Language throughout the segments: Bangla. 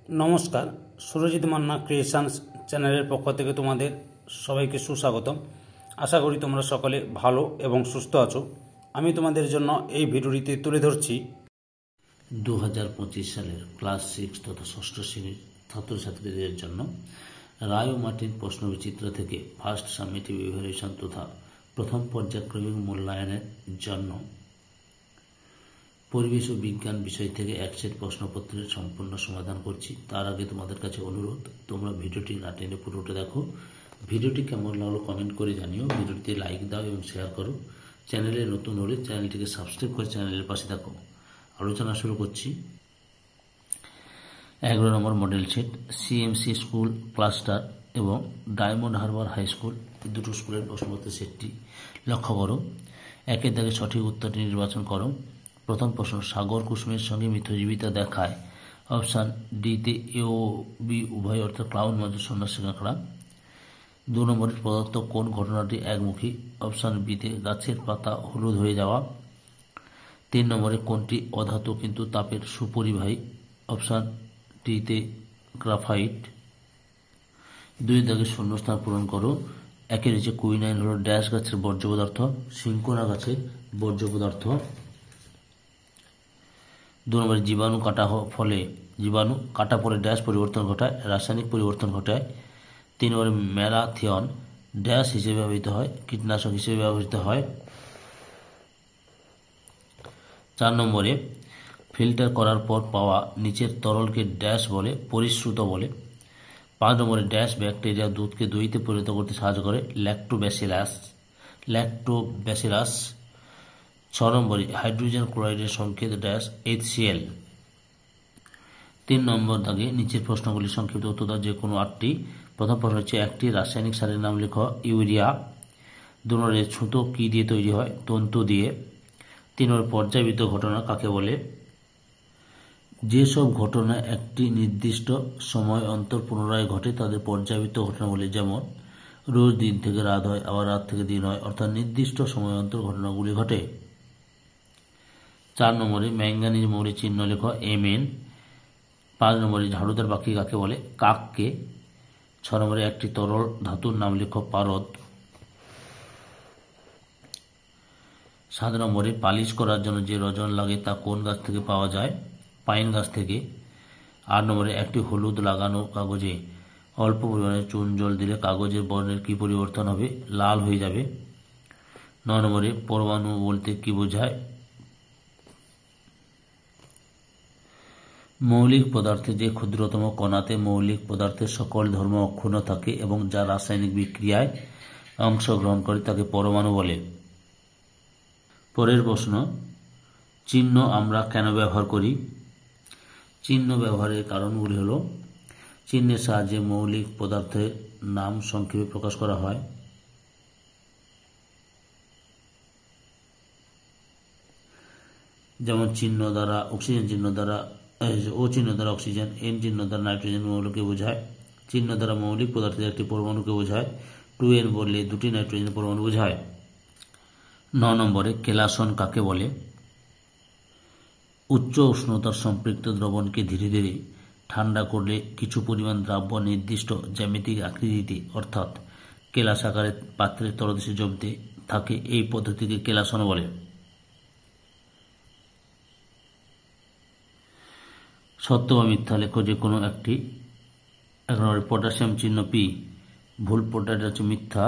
নমস্কার, সুরজিৎ মান্না ক্রিয়েশনস চ্যানেলের পক্ষ থেকে তোমাদের সবাইকে সুস্বাগতম। আশা করি তোমরা সকলে ভালো এবং সুস্থ আছো। আমি তোমাদের জন্য এই ভিডিওটিতে তুলে ধরছি 2025 সালের ক্লাস 6 তথা ষষ্ঠ শ্রেণীর ছাত্রছাত্রীদের জন্য রায় ও মার্টিন প্রশ্নবিচিত্র থেকে ফার্স্ট সামেটিভ ইভ্যালুয়েশন তথা প্রথম পর্যায়ক্রমিক মূল্যায়নের জন্য পরিবেশ ও বিজ্ঞান বিষয় থেকে এক সেট প্রশ্নপত্রের সম্পূর্ণ সমাধান করছি। তার আগে তোমাদের কাছে অনুরোধ, তোমরা ভিডিওটি না টেনে পুরোটা দেখো। ভিডিওটি কেমন লাগলো কমেন্ট করে জানিও, ভিডিওটিতে লাইক দাও এবং শেয়ার করো। চ্যানেলে নতুন হলে চ্যানেলটিকে সাবস্ক্রাইব করে চ্যানেলের পাশে থাকো। আলোচনা শুরু করছি। 11 নম্বর model set CMC school cluster এবং ডায়মন্ড হারবার হাই স্কুল, দুটো স্কুলের প্রশ্নপত্রের সেটটি লক্ষ্য করো। একের দাগে সঠিক উত্তরটি নির্বাচন করো। প্রথম প্রশ্ন, সাগর কুসুমের সঙ্গে মিথ্যজীবিতা দেখায়। অপশান ডিতে এ ও বি উভয় অর্থাৎ ক্লাউন মজুর সন্ন্যাসী কাঁকড়া। 2 নম্বরের প্রদত্ত কোন ঘটনাটি একমুখী? অপশান বিতে গাছের পাতা হলুদ হয়ে যাওয়া। 3 নম্বরে কোনটি অধাতু কিন্তু তাপের সুপরিবাহী? অপশান ডিতে গ্রাফাইট। 2 দাগে শূন্যস্থান পূরণ করো। একের নিচে কুইনাইন হল ড্যাশ গাছের বর্জ্য পদার্থ, সিঙ্কোনা গাছের বর্জ্য পদার্থ। 2 নম্বরে জীবাণু কাটা পরে ড্যাশ পরিবর্তন ঘটায়, রাসায়নিক পরিবর্তন ঘটায়। 3 নম্বরে ম্যালাথিয়ন ড্যাশ হিসেবে ব্যবহৃত হয়, কীটনাশক হিসেবে ব্যবহৃত হয়। 4 নম্বরে ফিল্টার করার পর পাওয়া নিচের তরলকে ড্যাশ বলে? পরিশ্রুত বলে। 5 নম্বরে ড্যাশ ব্যাকটেরিয়া দুধকে দইতে পরিণত করতে সাহায্য করে? ল্যাক্টোব্যাসিলাস। 6 নম্বরে হাইড্রোজেন ক্লোরাইডের সংকেত ড্যাশ HCl। 3 নম্বর দাগে নিচের প্রশ্নগুলির সংক্ষিপ্ত উত্তর দাও যে কোনো 8টি। প্রথম প্রশ্ন হচ্ছে একটি রাসায়নিক সারের নাম লেখো। ইউরিয়া। 2 নম্বরে ছুতো কি দিয়ে তৈরি হয়? তন্তু দিয়ে। 3 নম্বরে পর্যায়বৃত্ত ঘটনা কাকে বলে? যেসব ঘটনা একটি নির্দিষ্ট সময় অন্তর পুনরায় ঘটে তাদের পর্যায়বৃত্ত ঘটনা বলে। যেমন রোজ দিন থেকে রাত হয়, আবার রাত থেকে দিন হয়, অর্থাৎ নির্দিষ্ট সময় অন্তর ঘটনাগুলি ঘটে। 4 নম্বরে ম্যাঙ্গানিজ মৌলের চিহ্ন লেখো। Mn। 5 নম্বরে ঝাড়ুদার পাখি কাকে বলে? কাককে। 6 নম্বরে একটি তরল ধাতুর নাম লেখো। পারদ। 7 নম্বরে পালিশ করার জন্য যে রজন লাগে তা কোন গাছ থেকে পাওয়া যায়? পাইন গাছ থেকে। 8 নম্বরে একটি হলুদ লাগানো কাগজে অল্প পরিমাণে চুন জল দিলে কাগজের বর্ণের কি পরিবর্তন হবে? লাল হয়ে যাবে। 9 নম্বরে পরমাণু বলতে কি বোঝায়? মৌলিক পদার্থে যে ক্ষুদ্রতম কণাতে মৌলিক পদার্থের সকল ধর্ম অক্ষুণ্ণ থাকে এবং যা রাসায়নিক বিক্রিয়ায় অংশগ্রহণ করে তাকে পরমাণু বলে। পরের প্রশ্ন, চিহ্ন আমরা কেন ব্যবহার করি? চিহ্ন ব্যবহারের কারণগুলি হল, চিহ্নের সাহায্যে মৌলিক পদার্থের নাম সংক্ষেপে প্রকাশ করা হয়। যেমন চিহ্ন দ্বারা অক্সিজেন চিহ্ন দ্বারা ও চিহ্ন দ্বারা অক্সিজেন, এন চিহ্ন দ্বারা নাইট্রোজেন মৌলকে বোঝায়। চিহ্ন দ্বারা মৌলিক পদার্থের একটি পরমাণুকে বোঝায়। 2n বললে 2টি নাইট্রোজেন পরমাণু বোঝায়। 9 নম্বরে কেলাসন কাকে বলে? উচ্চ উষ্ণতার সম্পৃক্ত দ্রবণকে ধীরে ধীরে ঠান্ডা করলে কিছু পরিমাণ দ্রাব্য নির্দিষ্ট জ্যামিতিক আকৃতিতে অর্থাৎ কেলাস আকারে পাত্রের তলদেশে জমতে থাকে, এই পদ্ধতিকে কেলাসন বলে। সত্য বা মিথ্যা লেখো যে কোনো একটি। 1 নম্বরে পটাশিয়াম চিহ্ন P, ভুল, পটাশিয়াম হচ্ছে মিথ্যা,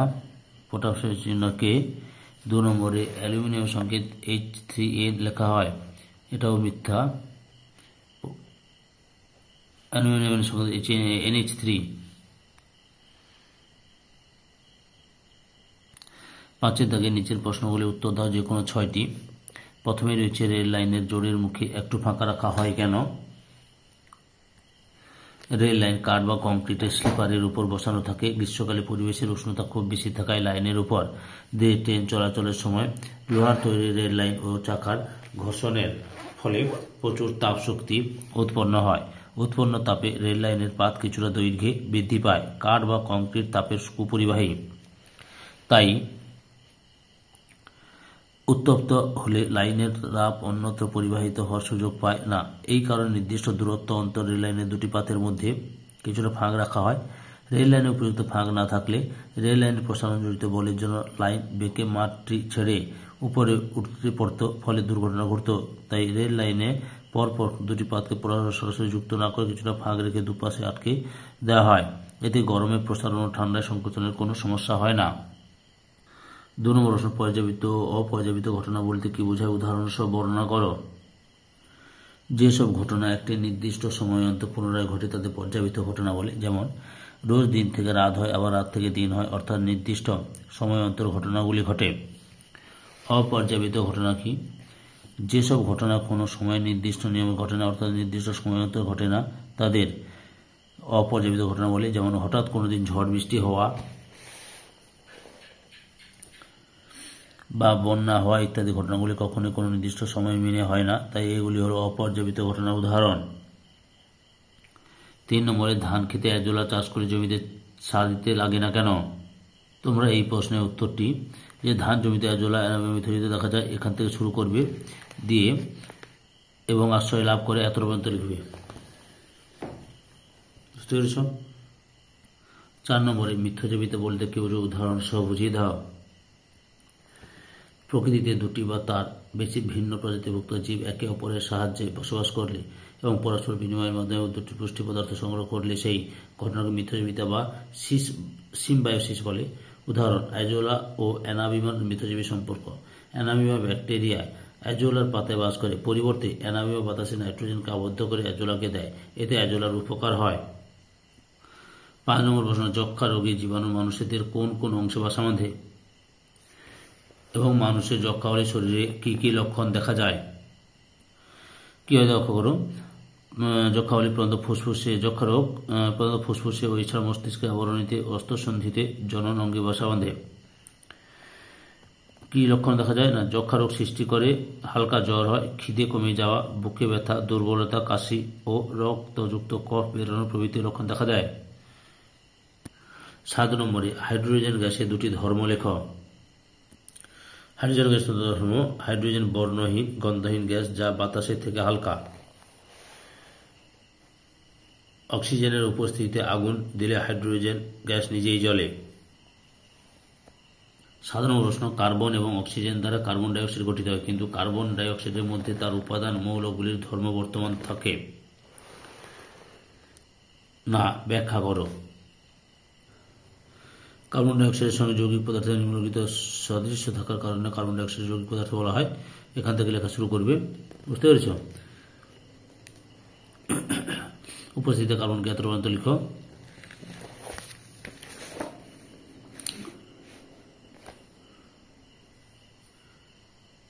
পটাশিয়াম চিহ্ন K। 2 নম্বরে অ্যালুমিনিয়াম সংকেত H3n লেখা হয়, এটাও মিথ্যা, অ্যালুমিনিয়াম সংকেত NH3। 5 দাগে নিচের প্রশ্নগুলি উত্তর দাও যে কোনো 6টি। প্রথমে রয়েছে রেল লাইনের জোরের মুখে একটু ফাঁকা রাখা হয় কেন? রেল লাইন কাঠ বা কংক্রিটের স্লিপারের উপর বসানো থাকে। গ্রীষ্মকালে পরিবেশের উষ্ণতা খুব বেশি থাকায় লাইনের উপর দিয়ে ট্রেন চলাচলের সময় লোহার তৈরি রেল লাইন ও চাকার ঘর্ষণের ফলে প্রচুর তাপ শক্তি উৎপন্ন হয়। উৎপন্ন তাপে রেল লাইনের পাত কিছুটা দৈর্ঘ্যে বৃদ্ধি পায়। কাঠ বা কংক্রিট তাপের কুপরিবাহী, তাই উত্তপ্ত হলে লাইনের তাপ অন্যত্র পরিবাহিত হওয়ার সুযোগ পায় না। এই কারণে নির্দিষ্ট দূরত্ব অন্তর রেল লাইনের দুটি পাতের মধ্যে কিছুটা ফাঁক রাখা হয়। রেল লাইনে উপযুক্ত ফাঁক না থাকলে রেল লাইনের প্রসারণ জড়িত বলের জন্য লাইন বেঁকে মাঠটি ছেড়ে উপরে উঠতে পড়ত, ফলে দুর্ঘটনা ঘটত। তাই রেল লাইনে পরপর দুটি পাতকে সরাসরি যুক্ত না করে কিছুটা ফাঁক রেখে দুপাশে আটকে দেওয়া হয়। এতে গরমে প্রসারণ ও ঠান্ডায় সংকোচনের কোনো সমস্যা হয় না। 2 নম্বর প্রশ্ন, পর্যাবৃত্ত ও অপর্যাবৃত্ত ঘটনা বলতে কি বোঝায়, উদাহরণ সহ বর্ণনা করো। যেসব ঘটনা একটি নির্দিষ্ট সময় অন্তর পুনরায় ঘটে তাদের পর্যাবৃত্ত ঘটনা বলে। যেমন রোজ দিন থেকে রাত হয়, আবার রাত থেকে দিন হয়, অর্থাৎ নির্দিষ্ট সময় অন্তর ঘটনাগুলি ঘটে। অপর্যাবৃত্ত ঘটনা কি? যেসব ঘটনা কোনো সময় নির্দিষ্ট নিয়মে ঘটে না, অর্থাৎ নির্দিষ্ট সময় অন্তর ঘটে না, তাদের অপর্যাবৃত্ত ঘটনা বলে। যেমন হঠাৎ কোনো দিন ঝড় বৃষ্টি হওয়া বা বন্যা হওয়া ইত্যাদি ঘটনাগুলি কখনোই কোনো নির্দিষ্ট সময় মেনে হয় না, তাই এগুলি হলো অপর্যাবৃত্ত ঘটনার উদাহরণ। 3 নম্বরে, ধান খেতে এজোলা চাষ করে জমিতে সার দিতে লাগে না কেন? তোমরা এই প্রশ্নের উত্তরটি যে ধান জমিতে এজোলা মিথরিতে দেখা যায় এখান থেকে শুরু করবে দিয়ে এবং আশ্রয় লাভ করে এত পর্যন্ত লিখবে। বুঝতে পেরেছ? 4 নম্বরে, মিথ্যাজীবিত বলতে কি বোঝো, উদাহরণ সহ বুঝিয়ে দাও। প্রকৃতিতে দুটি বা তার বেশি ভিন্ন প্রজাতিভুক্ত জীব একে অপরের সাহায্যে বসবাস করলে এবং পরস্পর বিনিময়ের মাধ্যমে দুটি পুষ্টি পদার্থ সংগ্রহ করলে সেই ঘটনাকে মিথ্যাজীবিতা বা সিম্বায়োসিস বলে। উদাহরণ, অ্যাজোলা ও অ্যানাবিমার মিথ্যাজীবী সম্পর্ক। অ্যানাবিমা ব্যাকটেরিয়া অ্যাজোলার পাতায় বাস করে, পরিবর্তে অ্যানাবিমা বাতাসে নাইট্রোজেনকে আবদ্ধ করে অ্যাজোলাকে দেয়, এতে অ্যাজোলার উপকার হয়। 5 নম্বর প্রশ্ন, যক্ষ্মা রোগী জীবাণু মানুষদের কোন কোন অংশে বাসা বাঁধে এবং মানুষের যক্ষ্মা হলে শরীরে কি কি লক্ষণ দেখা যায়? কি হয় লক্ষ্য করো। যক্ষ্মা হলে প্রধানত ফুসফুসে, যক্ষ্মা রোগ প্রধানত ফুসফুসে ও এছাড়া মস্তিষ্কে, আবরণীতে, অস্তসন্ধিতে, জনন অঙ্গে বাসা বাঁধে। কি লক্ষণ দেখা যায় না? যক্ষ্মা রোগ সৃষ্টি করে হালকা জ্বর হয়, খিদে কমে যাওয়া, বুকে ব্যথা, দুর্বলতা, কাশি ও রক্তযুক্ত কফ বেরোনো প্রভৃতি লক্ষণ দেখা দেয়। 7 নম্বরে, হাইড্রোজেন গ্যাসের দুটি ধর্ম লেখ। হাইড্রোজেন গ্যাসের ধর্ম: হাইড্রোজেন বর্ণহীন গন্ধহীন গ্যাস যা বাতাসের থেকে হালকা। অক্সিজেনের উপস্থিতিতে আগুন দিলে হাইড্রোজেন গ্যাস নিজেই জ্বলে। 7 নম্বর প্রশ্ন, কার্বন এবং অক্সিজেন দ্বারা কার্বন ডাই অক্সাইড গঠিত হয়, কিন্তু কার্বন ডাই অক্সাইডের মধ্যে তার উপাদান মৌলগুলির ধর্ম বর্তমান থাকে না, ব্যাখ্যা করো। কার্বন ডাই অক্সাইডের সঙ্গে যৌগিক পদার্থের নিম্নলিখিত সাদৃশ্য থাকার কারণে কার্বন ডাই অক্সাইড যৌগিক পদার্থ বলা হয়। এখান থেকে লেখা শুরু করবে। বুঝতে পেরেছ? উপস্থিত কার্বনকে এত পর্যন্ত লিখো।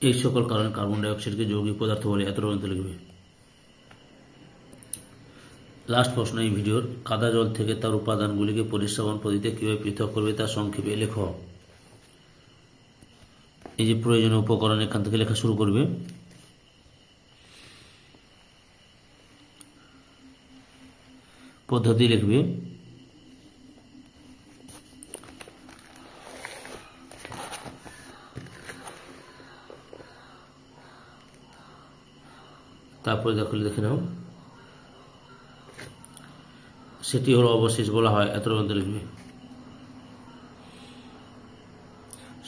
এই সকল কারণে কার্বন ডাই অক্সাইডকে যৌগিক পদার্থ বলে, এত পর্যন্ত লিখবে। লাস্ট প্রশ্ন এই ভিডিওর, কাদা জল থেকে তার উপাদানগুলিকে পরিস্রাবন পদ্ধতিতে কিভাবে পৃথক করবে তা সংক্ষেপে লেখো। এই যে প্রয়োজনীয় উপকরণ এখান থেকে লেখা শুরু করবে। পদ্ধতি লিখবে। তারপরে দেখে নাও, সেটি হলো অবশেষ বলা হয়, এত পর্যন্ত লিখবে।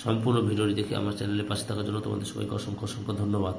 সম্পূর্ণ ভিডিওটি দেখে আমার চ্যানেলের পাশে থাকার জন্য তোমাদের সবাইকে অসংখ্য অসংখ্য ধন্যবাদ।